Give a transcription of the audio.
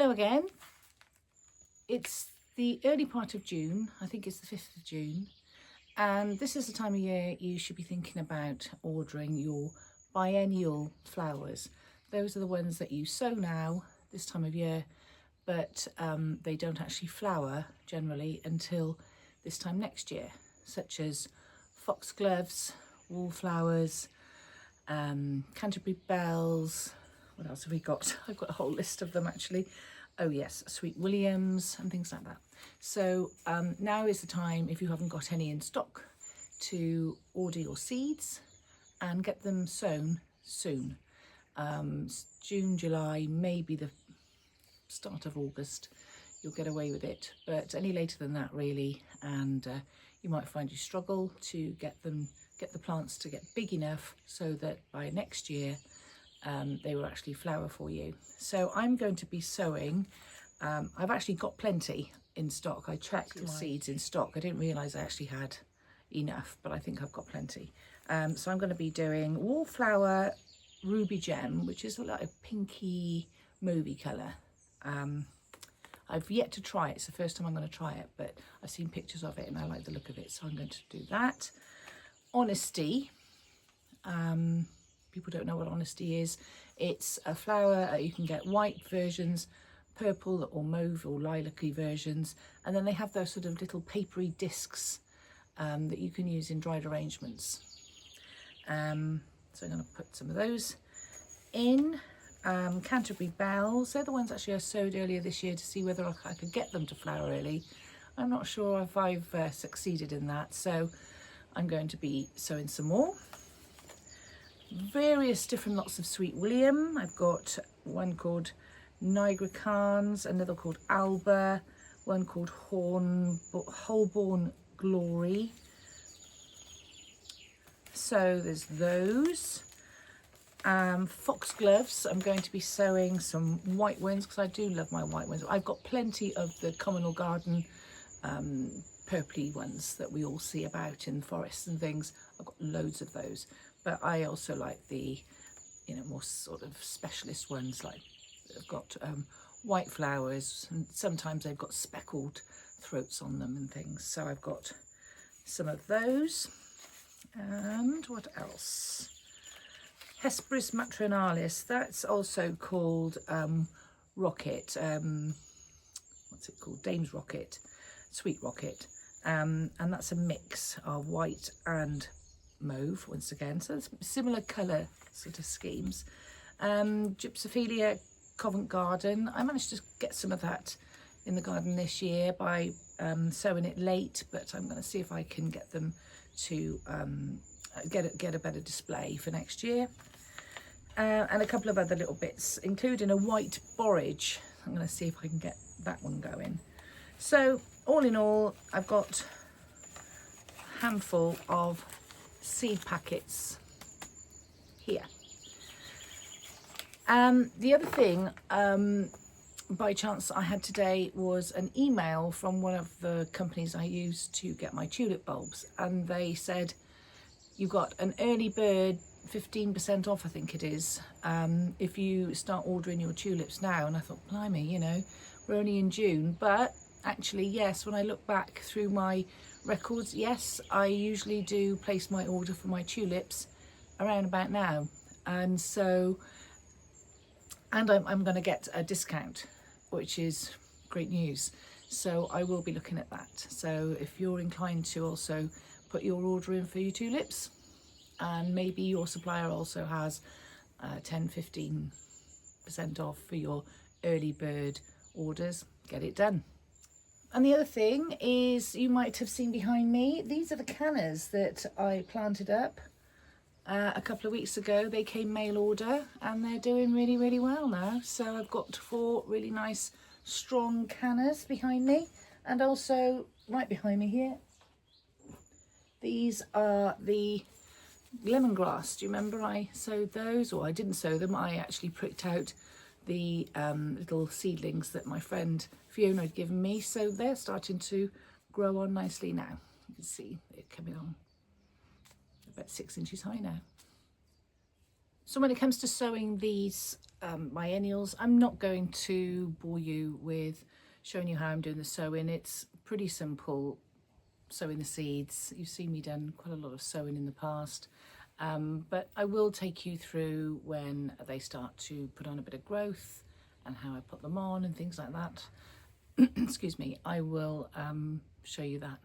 Hello again. It's the early part of June, I think it's the 5th of June, and this is the time of year you should be thinking about ordering your biennial flowers. Those are the ones that you sow now, this time of year, but they don't actually flower generally until this time next year, such as foxgloves, wallflowers, Canterbury bells. What else have we got? I've got a whole list of them actually. Oh yes, sweet williams and things like that. So now is the time, if you haven't got any in stock, to order your seeds and get them sown soon. June, July, maybe the start of August, you'll get away with it, but any later than that really, and you might find you struggle to get the plants to get big enough so that by next year they will actually flower for you. So I'm going to be sowing, I've actually got plenty in stock. I checked the seeds in stock. I didn't realise I actually had enough, but I think I've got plenty. So I'm going to be doing wallflower ruby gem, which is like a pinky movie colour. I've yet to try it. It's the first time I'm going to try it, but I've seen pictures of it and I like the look of it, so I'm going to do that. Honesty. People don't know what honesty is. It's a flower. You can get white versions, purple or mauve or lilac-y versions, and then they have those sort of little papery discs that you can use in dried arrangements. So I'm going to put some of those in. Canterbury bells, they're the ones actually I sowed earlier this year to see whether I could get them to flower early. I'm not sure if I've succeeded in that, so I'm going to be sowing some more. Various different lots of sweet william. I've got one called Nigricans, another called Alba, one called Holborn Glory. So there's those. Foxgloves, I'm going to be sowing some white ones because I do love my white ones. I've got plenty of the common or garden purpley ones that we all see about in forests and things. I've got loads of those, but I also like the, you know, more sort of specialist ones, like they've got white flowers, and sometimes they've got speckled throats on them and things. So I've got some of those. And what else? Hesperis matronalis, that's also called rocket, what's it called, Dame's rocket, sweet rocket, and that's a mix of white and mauve once again, so it's similar colour sort of schemes. Gypsophilia Covent Garden, I managed to get some of that in the garden this year by sowing it late, but I'm going to see if I can get them to get a better display for next year. And a couple of other little bits, including a white borage. I'm going to see if I can get that one going. So all in all, I've got a handful of seed packets here. The other thing, by chance I had today, was an email from one of the companies I use to get my tulip bulbs, and they said you've got an early bird 15% off, I think it is, if you start ordering your tulips now. And I thought, blimey, you know, we're only in June, but actually yes, when I look back through my records, yes, I usually do place my order for my tulips around about now, and so, and I'm going to get a discount, which is great news, so I will be looking at that. So if you're inclined to also put your order in for your tulips, and maybe your supplier also has 10-15% off for your early bird orders, get it done. And the other thing is, you might have seen behind me, these are the cannas that I planted up a couple of weeks ago. They came mail order and they're doing really, really well now. So I've got 4 really nice strong cannas behind me, and also right behind me here, these are the lemongrass. Do you remember I sowed those? Or I didn't sow them, I actually pricked out the little seedlings that my friend Fiona had given me, so they're starting to grow on nicely now. You can see they're coming on about 6 inches high now. So when it comes to sowing these biennials, I'm not going to bore you with showing you how I'm doing the sowing. It's pretty simple, sowing the seeds. You've seen me done quite a lot of sowing in the past, but I will take you through when they start to put on a bit of growth and how I put them on and things like that. Excuse me, I will show you that.